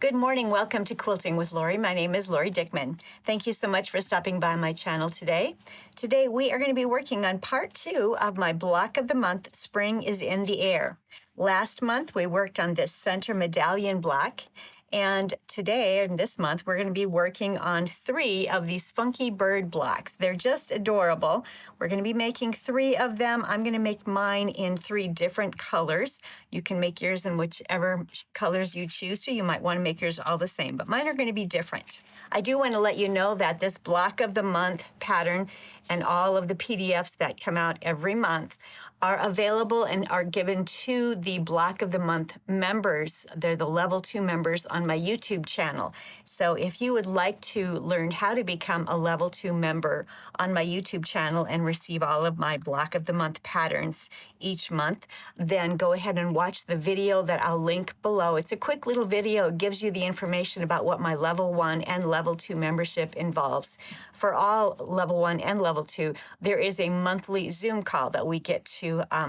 Good morning. Welcome to Quilting with Lori. My name is Lori Dickman. Thank you so much for stopping by my channel today. Today we are going to be working on part 2 of my block of the month, Spring is in the Air. Last month we worked on this center medallion block, and today, and this month, we're going to be working on 3 of these funky bird blocks. They're just adorable. We're going to be making 3 of them. I'm going to make mine in 3 different colors. You can make yours in whichever colors you choose to. You might want to make yours all the same, but mine are going to be different. I do want to let you know that this block of the month pattern and all of the PDFs that come out every month are available and are given to the block of the month members. They're the level 2 members on my YouTube channel. So if you would like to learn how to become a level 2 member on my YouTube channel and receive all of my block of the month patterns each month, then go ahead and watch the video that I'll link below. It's a quick little video. It gives you the information about what my level 1 and level 2 membership involves. For all level 1 and level 2, there is a monthly Zoom call that we get to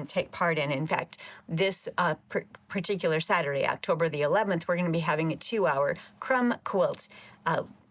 take part in. In fact, this particular Saturday, October the 11th, we're going to be having a 2-hour crumb quilt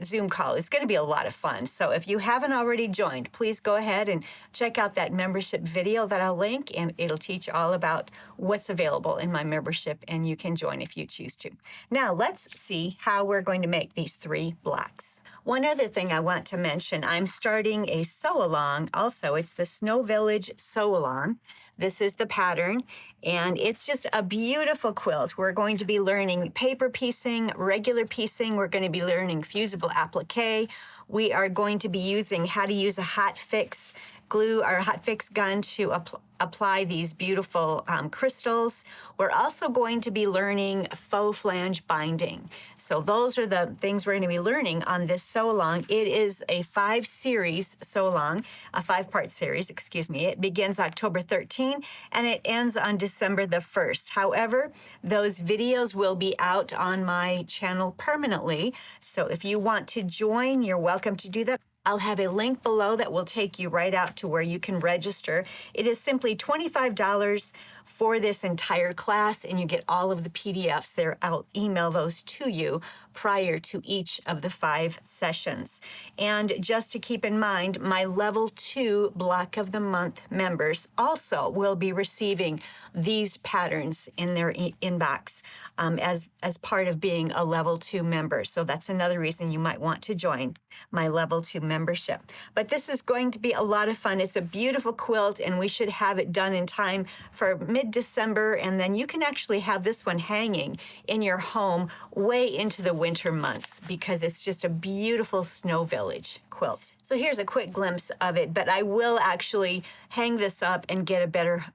Zoom call. It's going to be a lot of fun. So if you haven't already joined, please go ahead and check out that membership video that I'll link, and it'll teach all about what's available in my membership, and you can join if you choose to. Now let's see how we're going to make these 3 blocks. One other thing I want to mention, I'm starting a sew-along also. It's the Snow Village sew-along. This is the pattern, and it's just a beautiful quilt. We're going to be learning paper piecing, regular piecing. We're going to be learning fusible applique. We are going to be using how to use a hot fix glue or hot fix gun to apply these beautiful crystals. We're also going to be learning faux flange binding. So those are the things we're going to be learning on this sew-along. It is a 5-series sew-along, a 5-part series, excuse me. It begins October 13 and it ends on December the 1st. However, those videos will be out on my channel permanently. So if you want to join, you're welcome to do that. I'll have a link below that will take you right out to where you can register. It is simply $25 for this entire class, and you get all of the PDFs there. I'll email those to you prior to each of the 5 sessions. And just to keep in mind, my level 2 block of the month members also will be receiving these patterns in their inbox as part of being a level 2 member. So that's another reason you might want to join my level 2 membership. But this is going to be a lot of fun. It's a beautiful quilt, and we should have it done in time for mid-December, and then you can actually have this one hanging in your home way into the winter months because it's just a beautiful Snow Village quilt. So here's a quick glimpse of it, but I will actually hang this up and get a better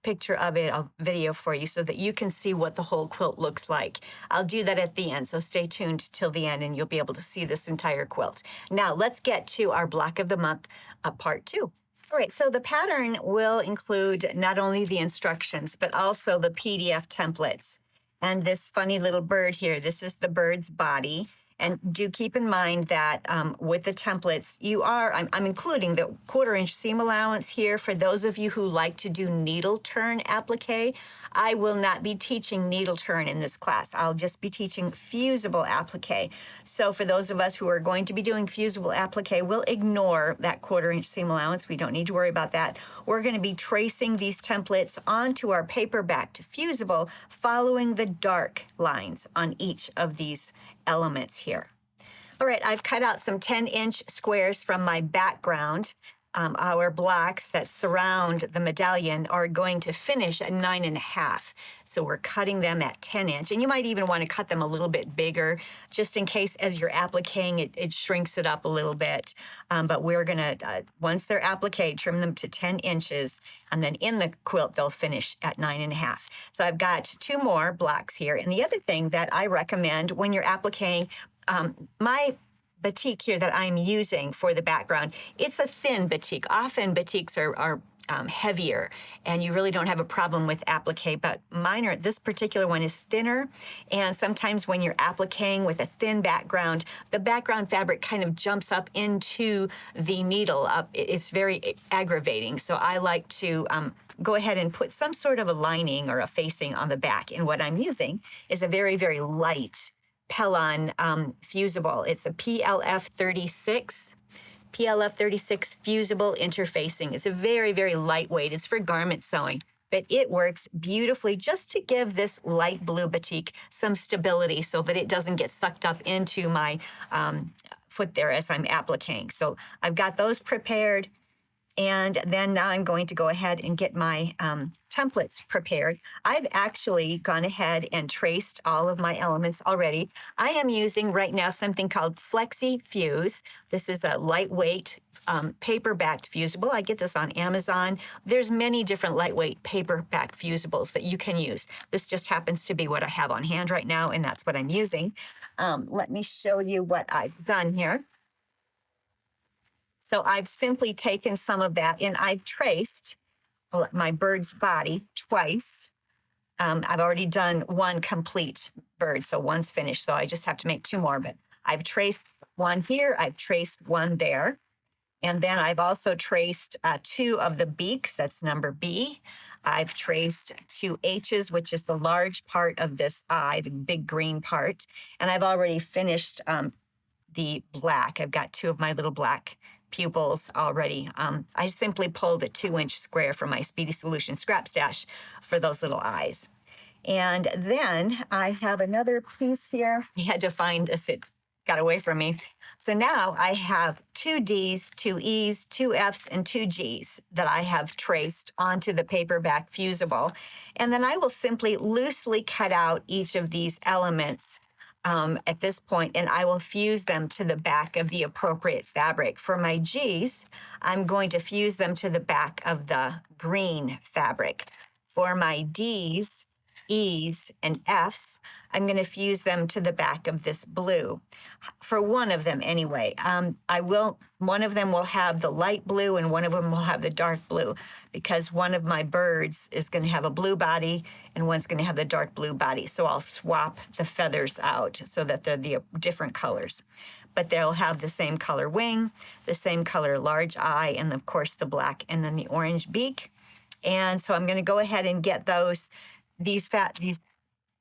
picture of it, a video for you so that you can see what the whole quilt looks like. I'll do that at the end, so stay tuned till the end and you'll be able to see this entire quilt. Now let's get to our block of the month, part 2. All right, so the pattern will include not only the instructions, but also the PDF templates. And this funny little bird here, this is the bird's body. And do keep in mind that with the templates, I'm including the 1/4-inch seam allowance here for those of you who like to do needle turn applique. I will not be teaching needle turn in this class. I'll just be teaching fusible applique. So for those of us who are going to be doing fusible applique, we'll ignore that 1/4-inch seam allowance. We don't need to worry about that. We're going to be tracing these templates onto our paper back to fusible, following the dark lines on each of these elements here. All right, I've cut out some 10-inch squares from my background. Our blocks that surround the medallion are going to finish at 9.5. So we're cutting them at 10-inch. And you might even want to cut them a little bit bigger, just in case as you're appliquing, it shrinks it up a little bit. But we're going to, once they're appliqued, trim them to 10 inches. And then in the quilt, they'll finish at 9.5. So I've got 2 more blocks here. And the other thing that I recommend when you're appliquing, my batik here that I'm using for the background, it's a thin batik. Often batiks are heavier and you really don't have a problem with applique, but this particular one is thinner, and sometimes when you're appliquing with a thin background, the background fabric kind of jumps up into the needle. It's very aggravating, so I like to go ahead and put some sort of a lining or a facing on the back, and what I'm using is a very, very light Pellon fusible. It's a PLF 36. PLF 36 fusible interfacing. It's a very, very lightweight. It's for garment sewing, but it works beautifully just to give this light blue batik some stability so that it doesn't get sucked up into my foot there as I'm appliquing. So I've got those prepared. And then now I'm going to go ahead and get my templates prepared. I've actually gone ahead and traced all of my elements already. I am using right now something called Flexi Fuse. This is a lightweight paper-backed fusible. I get this on Amazon. There's many different lightweight paper-backed fusibles that you can use. This just happens to be what I have on hand right now, and that's what I'm using. Let me show you what I've done here. So I've simply taken some of that and I've traced my bird's body twice. I've already done one complete bird, so one's finished. So I just have to make two more, but I've traced one here, I've traced one there. And then I've also traced two of the beaks, that's number B. I've traced two H's, which is the large part of this eye, the big green part. And I've already finished the black. I've got two of my little black pupils already. I simply pulled a 2-inch square from my Speedy Solution scrap stash for those little eyes. And then I have another piece here. I had to find this, it got away from me. So now I have 2 D's, 2 E's, 2 F's, and 2 G's that I have traced onto the paperback fusible. And then I will simply loosely cut out each of these elements at this point, and I will fuse them to the back of the appropriate fabric. For my G's, I'm going to fuse them to the back of the green fabric. For my D's, E's, and F's, I'm going to fuse them to the back of this blue. For one of them anyway, one of them will have the light blue and one of them will have the dark blue, because one of my birds is going to have a blue body and one's going to have the dark blue body. So I'll swap the feathers out so that they're the different colors. But they'll have the same color wing, the same color large eye, and of course the black and then the orange beak. And so I'm going to go ahead and get these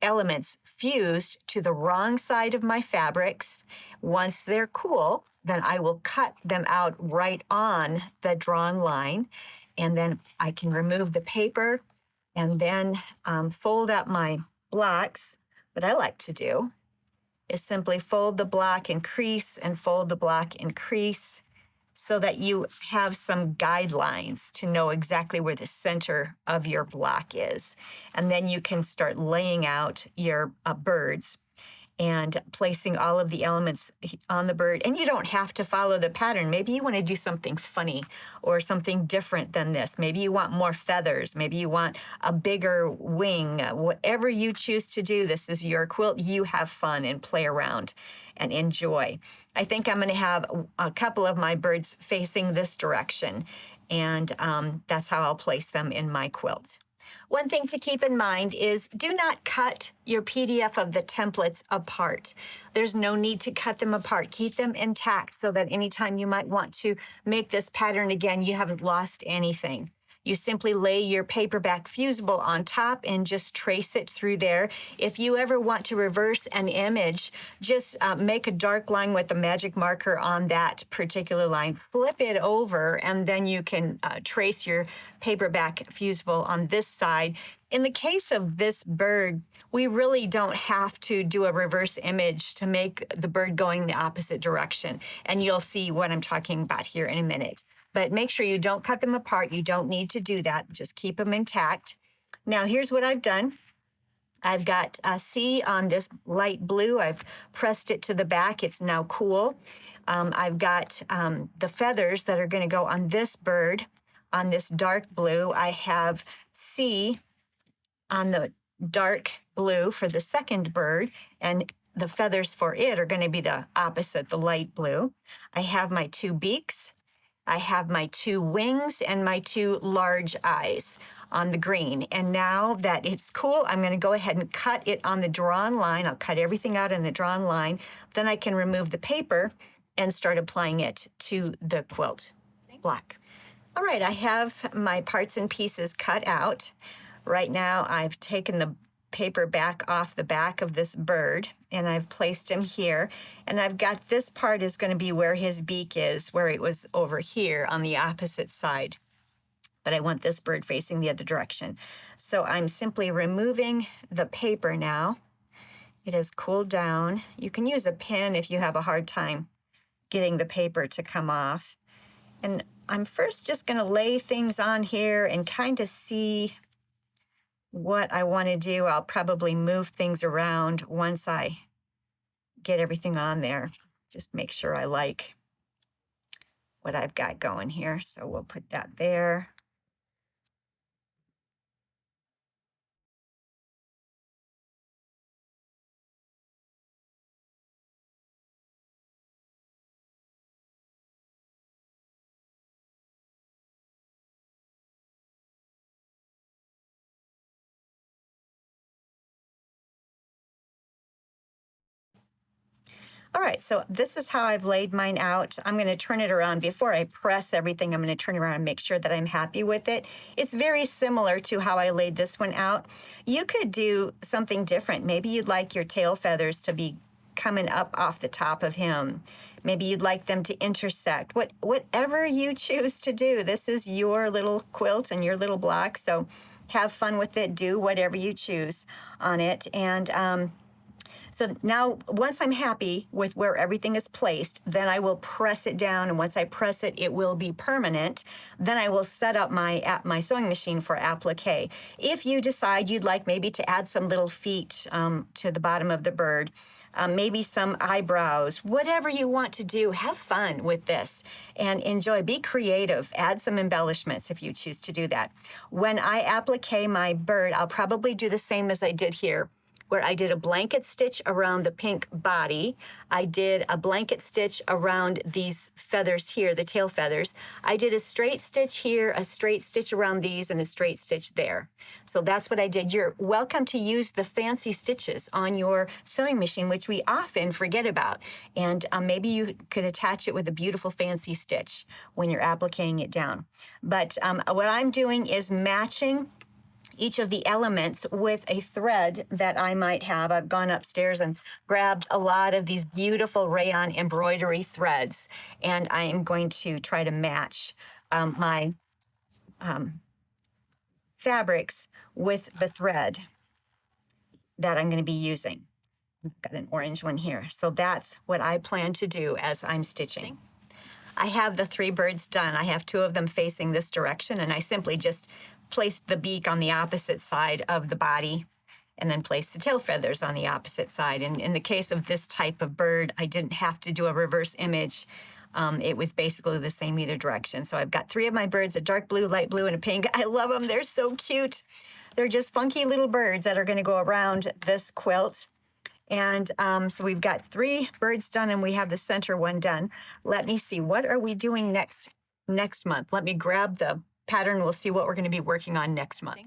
elements fused to the wrong side of my fabrics. Once they're cool, then I will cut them out right on the drawn line, and then I can remove the paper and then fold up my blocks. What I like to do is simply fold the block and crease and fold the block and crease, so that you have some guidelines to know exactly where the center of your block is. And then you can start laying out your birds and placing all of the elements on the bird. And you don't have to follow the pattern. Maybe you want to do something funny or something different than this. Maybe you want more feathers. Maybe you want a bigger wing. Whatever you choose to do, this is your quilt. You have fun and play around and enjoy. I think I'm going to have a couple of my birds facing this direction, and that's how I'll place them in my quilt. One thing to keep in mind is do not cut your PDF of the templates apart. There's no need to cut them apart. Keep them intact so that anytime you might want to make this pattern again, you haven't lost anything. You simply lay your paperback fusible on top and just trace it through there. If you ever want to reverse an image, just make a dark line with a magic marker on that particular line, flip it over, and then you can trace your paperback fusible on this side. In the case of this bird, we really don't have to do a reverse image to make the bird going the opposite direction. And you'll see what I'm talking about here in a minute. But make sure you don't cut them apart. You don't need to do that. Just keep them intact. Now, here's what I've done. I've got a C on this light blue. I've pressed it to the back. It's now cool. I've got the feathers that are going to go on this bird on this dark blue. I have C on the dark blue for the second bird, and the feathers for it are going to be the opposite, the light blue. I have my 2 beaks. I have my 2 wings and my 2 large eyes on the green. And now that it's cool, I'm going to go ahead and cut it on the drawn line. I'll cut everything out on the drawn line. Then I can remove the paper and start applying it to the quilt block. All right, I have my parts and pieces cut out. Right now, I've taken the paper back off the back of this bird, and I've placed him here. And I've got this part is going to be where his beak is, where it was over here on the opposite side. But I want this bird facing the other direction. So I'm simply removing the paper now. It has cooled down. You can use a pen if you have a hard time getting the paper to come off. And I'm first just going to lay things on here and kind of see what I want to do. I'll probably move things around once I get everything on there. Just make sure I like what I've got going here. So we'll put that there. All right, so this is how I've laid mine out. I'm going to turn it around. Before I press everything, I'm going to turn it around and make sure that I'm happy with it. It's very similar to how I laid this one out. You could do something different. Maybe you'd like your tail feathers to be coming up off the top of him. Maybe you'd like them to intersect. Whatever you choose to do, this is your little quilt and your little block, so have fun with it. Do whatever you choose on it. And so now, once I'm happy with where everything is placed, then I will press it down, and once I press it, it will be permanent. Then I will set up my sewing machine for applique. If you decide you'd like maybe to add some little feet to the bottom of the bird, maybe some eyebrows, whatever you want to do, have fun with this and enjoy. Be creative. Add some embellishments if you choose to do that. When I applique my bird, I'll probably do the same as I did here, where I did a blanket stitch around the pink body. I did a blanket stitch around these feathers here, the tail feathers. I did a straight stitch here, a straight stitch around these, and a straight stitch there. So that's what I did. You're welcome to use the fancy stitches on your sewing machine, which we often forget about. And maybe you could attach it with a beautiful fancy stitch when you're appliquing it down. But what I'm doing is matching each of the elements with a thread that I might have. I've gone upstairs and grabbed a lot of these beautiful rayon embroidery threads, and I am going to try to match my fabrics with the thread that I'm going to be using. I've got an orange one here. So that's what I plan to do as I'm stitching. I have the 3 birds done. I have 2 of them facing this direction, and I simply just placed the beak on the opposite side of the body and then placed the tail feathers on the opposite side. And in the case of this type of bird, I didn't have to do a reverse image. It was basically the same either direction. So I've got 3 of my birds, a dark blue, light blue, and a pink. I love them. They're so cute. They're just funky little birds that are going to go around this quilt. And so we've got 3 birds done, and we have the center one done. Let me see, what are we doing next month? Let me grab the pattern. We'll see what we're going to be working on next month.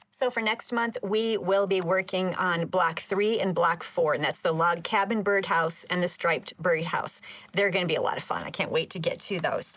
So for next month, we will be working on block 3 and block 4, and that's the log cabin birdhouse and the striped birdhouse. They're going to be a lot of fun. I can't wait to get to those.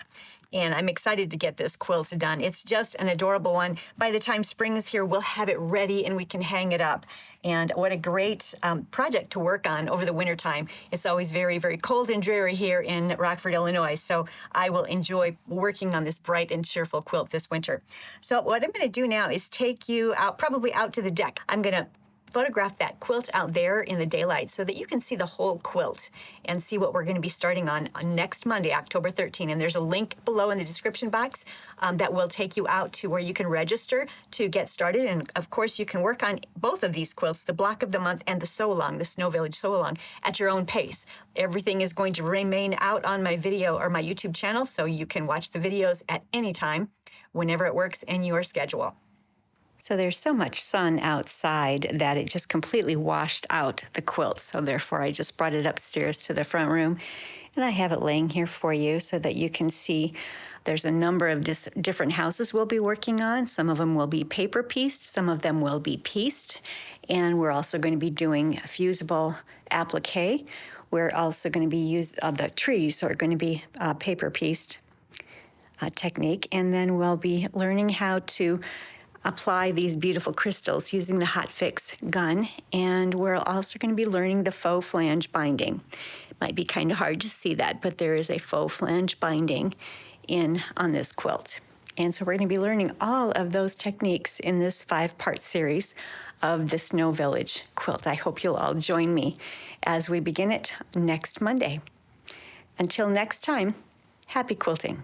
And I'm excited to get this quilt done. It's just an adorable one. By the time spring is here, we'll have it ready and we can hang it up. And what a great project to work on over the wintertime. It's always very, very cold and dreary here in Rockford, Illinois. So I will enjoy working on this bright and cheerful quilt this winter. So what I'm going to do now is take you out, probably out to the deck. I'm going to photograph that quilt out there in the daylight so that you can see the whole quilt and see what we're going to be starting on next Monday, October 13. And there's a link below in the description box that will take you out to where you can register to get started. And of course, you can work on both of these quilts, the block of the month and the sew-along, the Snow Village sew-along, at your own pace. Everything is going to remain out on my video or my YouTube channel, so you can watch the videos at any time, whenever it works in your schedule. So there's so much sun outside that it just completely washed out the quilt. So therefore, I just brought it upstairs to the front room. And I have it laying here for you so that you can see there's a number of different houses we'll be working on. Some of them will be paper pieced. Some of them will be pieced. And we're also going to be doing fusible applique. We're also going to be the trees are going to be paper pieced technique. And then we'll be learning how to apply these beautiful crystals using the Hot Fix gun, and we're also going to be learning the faux flange binding. It might be kind of hard to see that, but there is a faux flange binding on this quilt. And so we're going to be learning all of those techniques in this 5-part series of the Snow Village quilt. I hope you'll all join me as we begin it next Monday. Until next time, happy quilting.